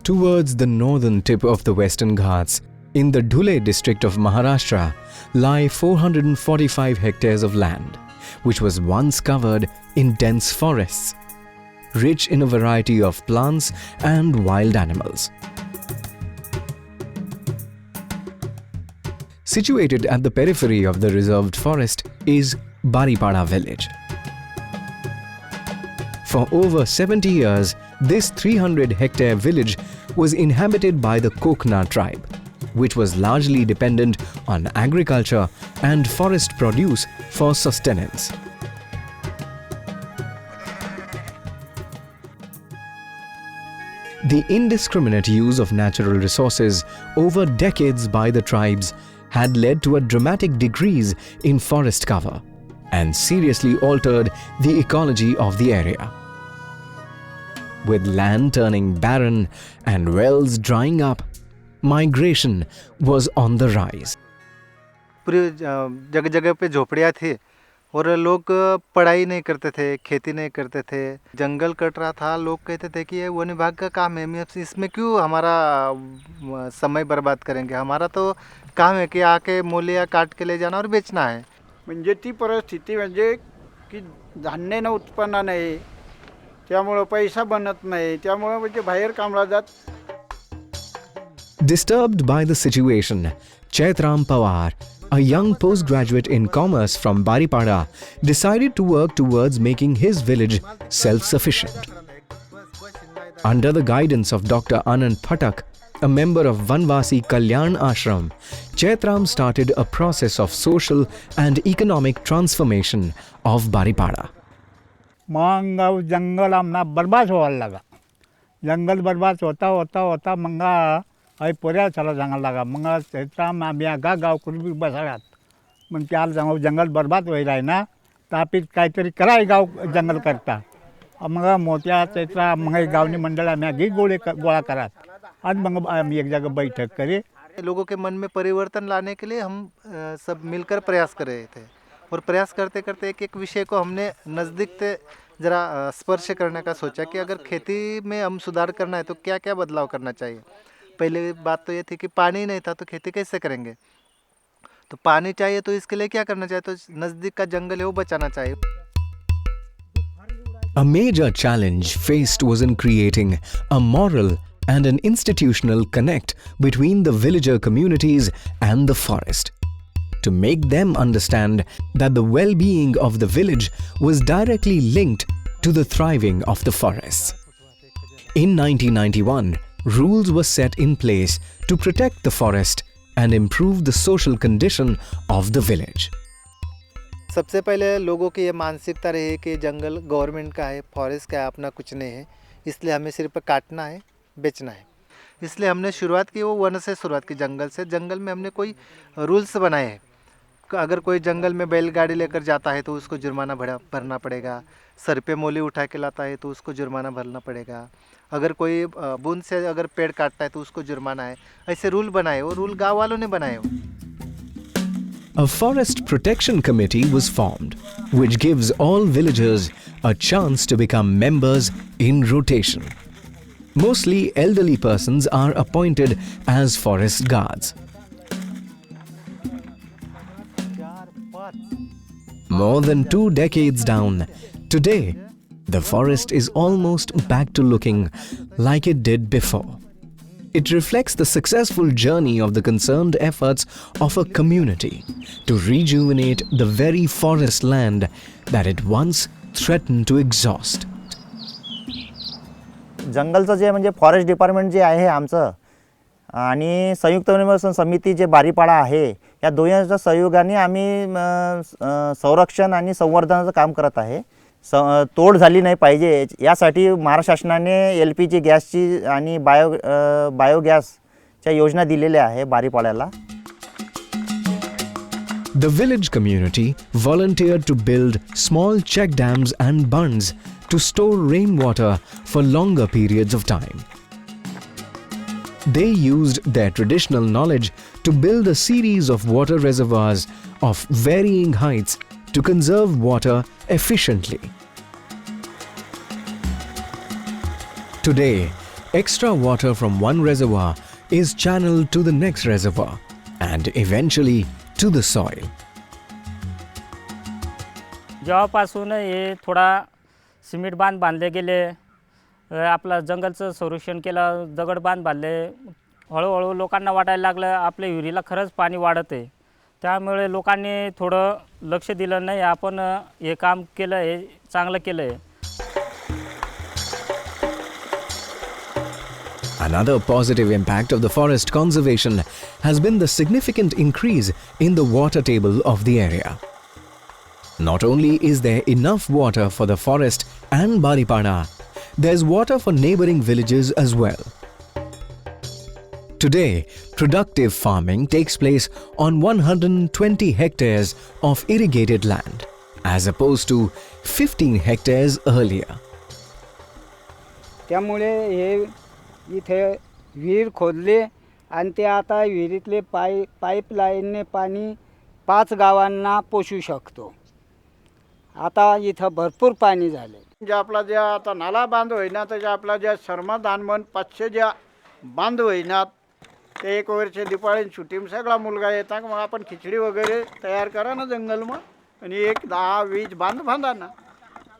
Towards the northern tip of the Western Ghats, in the Dhule district of Maharashtra, lie 445 hectares of land, which was once covered in dense forests, rich in a variety of plants and wild animals. Situated at the periphery of the reserved forest is Baripada village. For over 70 years, this 300-hectare village was inhabited by the Kokna tribe, which was largely dependent on agriculture and forest produce for sustenance. The indiscriminate use of natural resources over decades by the tribes had led to a dramatic decrease in forest cover and seriously altered the ecology of the area. With land turning barren and wells drying up, migration was on the rise. पूरी जगह जगह पे झोपड़ियाँ थी और लोग पढ़ाई नहीं करते थे, खेती नहीं करते थे, जंगल कट रहा था। लोग कहते थे कि ये वन विभाग का काम है, हम इसमें क्यों हमारा समय बर्बाद करेंगे, हमारा तो काम है कि आके मूलिया काट के ले जाना और बेचना है। म्हणजे ती परिस्थिती म्हणजे की धान्य न उत्पन्न नाही, त्यामुळे पैसा बनत नाही, त्यामुळे म्हणजे बाहेर कामाला जात. Disturbed by the situation, Chaitram Pawar, a young postgraduate in commerce from Baripada, decided to work towards making his village self-sufficient. Under the guidance of Dr. Anand Phatak, a member of Vanvasi Kalyan Ashram, Chaitram started a process of social and economic transformation of Baripada. मग जंगल आमना बर्बाद व्हायला लगा. जंगल बर्बाद होता होता होता मग आई पोऱ्या चला जंगल लगा. मग चैत्राम आम्ही आगा गाव कुरबी बसाळ्यात मग त्याला जाऊ जंगल बर्बाद व्हायला आहे ना, तापीत काहीतरी कराय गाव जंगल करता. मग मोठ्या चैत्रा मग गावनी मंडळ आम्ही गोळा करत आणि मग आम्ही एक जगह बैठक करे. लोगों के मन में परिवर्तन लाने के लिए हम सब मिलकर प्रयास कर रहे थे और प्रयास करते करते एक विषय को हमने नज़दीक से ज़रा स्पर्श करने का सोचा कि अगर खेती में हम सुधार करना है तो क्या क्या बदलाव करना चाहिए। पहले बात तो ये थी कि पानी नहीं था तो खेती कैसे करेंगे, तो पानी चाहिए तो इसके लिए क्या करना चाहिए, तो नज़दीक का जंगल है वो बचाना चाहिए। A major challenge faced was in creating a moral and an institutional connect between the villager communities and the forest, to make them understand that the well-being of the village was directly linked to the thriving of the forests. In 1991, rules were set in place to protect the forest and improve the social condition of the village. सबसे पहले लोगों की ये मानसिकता रही कि जंगल government का है, फॉरेस्ट का है, अपना कुछ नहीं है, इसलिए हमें सिर्फ काटना है, बेचना है। इसलिए हमने शुरुआत की वो वन से शुरुआत की, जंगल से। जंगल में हमने कोई रूल्स बनाए हैं। अगर कोई जंगल में बैलगाड़ी लेकर जाता है तो उसको जुर्माना भरना पड़ेगा, सर पे मोली उठा के लाता है तो उसको जुर्माना भरना पड़ेगा, अगर कोई बूंद से अगर पेड़ काटता है तो उसको जुर्माना है। ऐसे रूल बनाए, वो रूल गाँव वालों ने बनाए हो। A forest protection committee was formed, which gives all villagers a chance to become members in rotation. Mostly elderly persons are appointed as forest guards. More than 2 decades down, today, the forest is almost back to looking like it did before. It reflects the successful journey of the concerned efforts of a community to rejuvenate the very forest land that it once threatened to exhaust. जंगलचं जे म्हणजे forest department जे आहे आमचं आणि संयुक्त वनविभाग समिती जे बारीपाडा आहे, या दोन्हीच्या सहयोगाने आम्ही संरक्षण आणि संवर्धनाचं काम करत आहे. तोड झाली नाही पाहिजे यासाठी महाराष्ट्र शासनाने LPG गॅसची आणि बायोगॅसच्या योजना दिलेल्या आहे बारीपाड्याला. The village community volunteered to build small check dams and bunds to store rainwater for longer periods of time. They used their traditional knowledge to build a series of water reservoirs of varying heights to conserve water efficiently. Today, extra water from one reservoir is channeled to the next reservoir and eventually to the soil. जेव्हापासून हे थोडा cement बांध बांधले गेले, आपलं जंगलचं संरक्षण केलं, दगड बांध बांधले, हळूहळू लोकांना वाटायला लागलं आपल्या विहिरीला खरंच पाणी वाढत आहे. त्यामुळे लोकांनी थोडं लक्ष दिलं, नाही आपण हे काम केलं, हे चांगलं केलं आहे. Another positive impact of the forest conservation has been the significant increase in the water table of the area. Not only is there enough water for the forest and Baripada, there's water for neighboring villages as well. Today, productive farming takes place on 120 hectares of irrigated land, as opposed to 15 hectares earlier. त्यामुळे हे इथे विहीर खोदले आणि ते आता विहिरीतले पाईपलाईनने पाणी 5 गावांना पोषू शकतो. आता इथं भरपूर पाणी झाले. जे आपला जे आता नाला बांध होईना त्याच्या आपला जे श्रमदान म्हण 500 ज्या बांध होईनात ते 1 वर्ष दिपाळी सुट्टीम सगळा मुलगा येता मग आपण खिचडी वगैरे तयार करा ना जंगलમાં आणि 1 10-20 बांध बांधा ना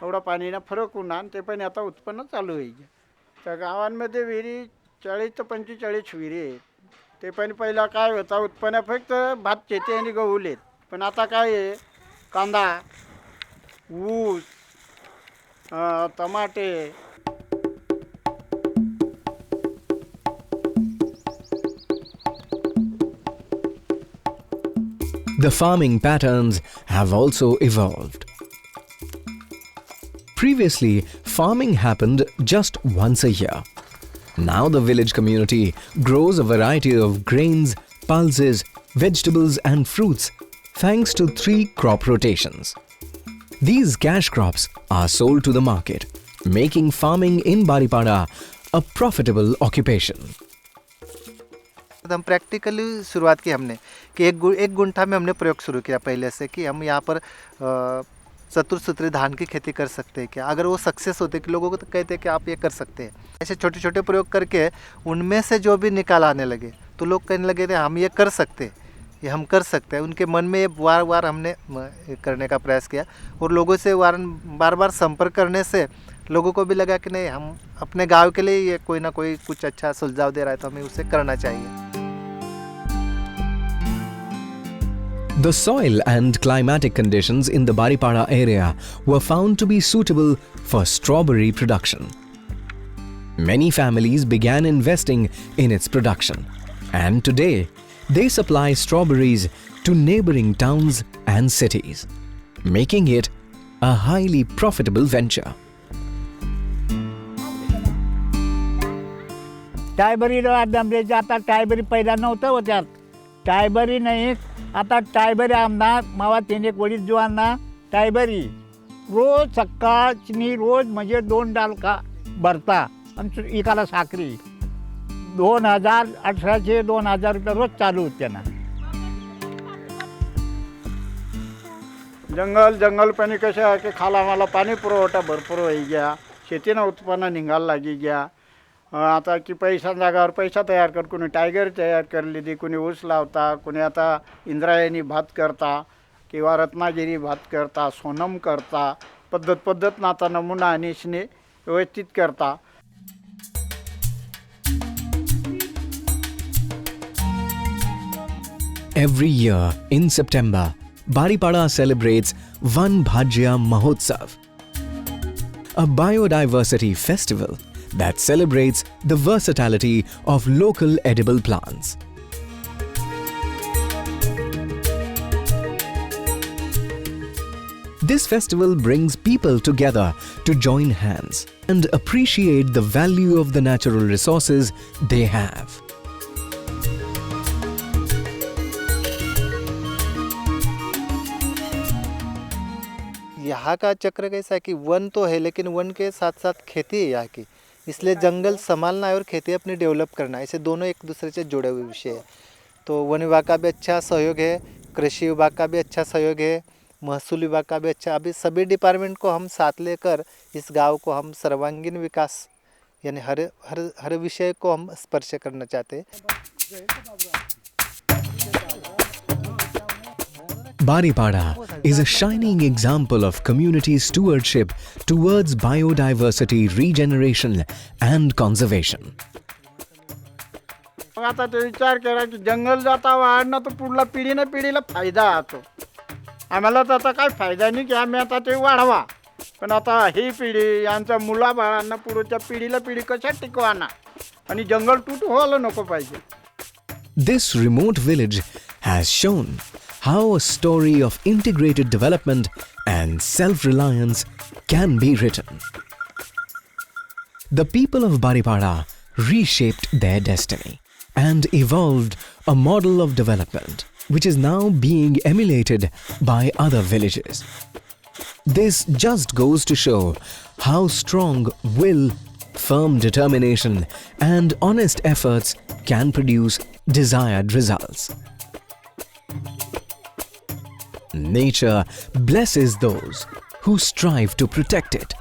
थोडा पाणीना फरक होणार ते पण आता उत्पन्न चालू होईल. त्या गावांमध्ये विहिरी 40 ते 45 विहिरी आहेत. ते पण पहिला काय होता उत्पन्न फक्त भात शेती आणि गहू लेत, पण आता काय आहे कांदा, ऊस, टमाटे. The farming patterns have also evolved. Previously, farming happened just once a year. Now the village community grows a variety of grains, pulses, vegetables and fruits thanks to 3 crop rotations. These cash crops are sold to the market, making farming in Baripada a profitable occupation. हम practically शुरुआत की हमने कि एक गुंठा में हमने प्रयोग शुरू किया पहले से कि हम यहाँ पर चतुर्सूत्री धान की खेती कर सकते हैं क्या. अगर वो सक्सेस होते कि लोगों को तो कहते कि आप ये कर सकते हैं. ऐसे छोटे छोटे प्रयोग करके उनमें से जो भी निकाल आने लगे तो लोग कहने लगे थे हम ये कर सकते, ये हम कर सकते हैं. उनके मन में ये बार बार हमने करने का प्रयास किया और लोगों से बार बार संपर्क करने से लोगों को भी लगा कि नहीं हम अपने गांव के लिए ये कोई ना कोई कुछ अच्छा सुझाव दे रहा है तो हमें उसे करना चाहिए. The soil and climatic conditions in the Baripada area were found to be suitable for strawberry production. Many families began investing in its production, and today they supply strawberries to neighboring towns and cities, making it a highly profitable venture. टायबरी आता टायबरी पहिला नव्हतं होत्यात. टायबरी नाही, आता टायबरी आमना मावा तिने कोळीत जुवांना टायबरी रोज सकाळची रोज म्हणजे 2 डालका भरता आणि एकाला साखरी 2,000-1,800-2,000 रुपये रोज चालू होते त्यांना. जंगल पाणी कसं आहे की खालामाला पाणी पुरवठा भरपूर होई गया, शेतीनं उत्पन्न निघायला लागी गया. आता की पैसा जागावर पैसा तयार कर, कोणी टायगर तयार करली ती, कोणी ऊस लावता, कोणी आता इंद्रायणी भात करता किंवा रत्नागिरी भात करता, सोनम करता. पद्धत आता नमुना आणि इसने व्यवस्थित करता. Every year in September, Baripada celebrates Van Bhajya Mahotsav, a biodiversity festival that celebrates the versatility of local edible plants. This festival brings people together to join hands and appreciate the value of the natural resources they have. यहाँ का चक्र कैसा है कि one तो है लेकिन one के साथ साथ खेती है यहाँ की, इसलिए जंगल संभालना है और खेती अपनी डेवलप करना है, ऐसे दोनों एक दूसरे से जुड़े हुए विषय है. तो वन विभाग का भी अच्छा सहयोग है, कृषि विभाग का भी अच्छा सहयोग है, महसूल विभाग का भी अच्छा. अभी सभी डिपार्टमेंट को हम साथ लेकर इस गांव को हम सर्वांगीण विकास यानी हर विषय को हम स्पर्श करना चाहते हैं। Baripada is a shining example of community stewardship towards biodiversity regeneration and conservation. मग आता ते विचार करा की जंगल जाता वाढणं तर पुढला पिढीला फायदा होतो. आम्हाला त्याचा काय फायदा नाही की आम्ही आता ते वाढवा, पण आता ही पिढी यांच्या मुलाबाळांना पुढच्या पिढी कशा टिकवाना आणि जंगल तुटू व्हायला नको पाहिजे. This remote village has shown how a story of integrated development and self-reliance can be written. The people of Baripada reshaped their destiny and evolved a model of development which is now being emulated by other villages. This just goes to show how strong will, firm determination and honest efforts can produce desired results. Nature blesses those who strive to protect it.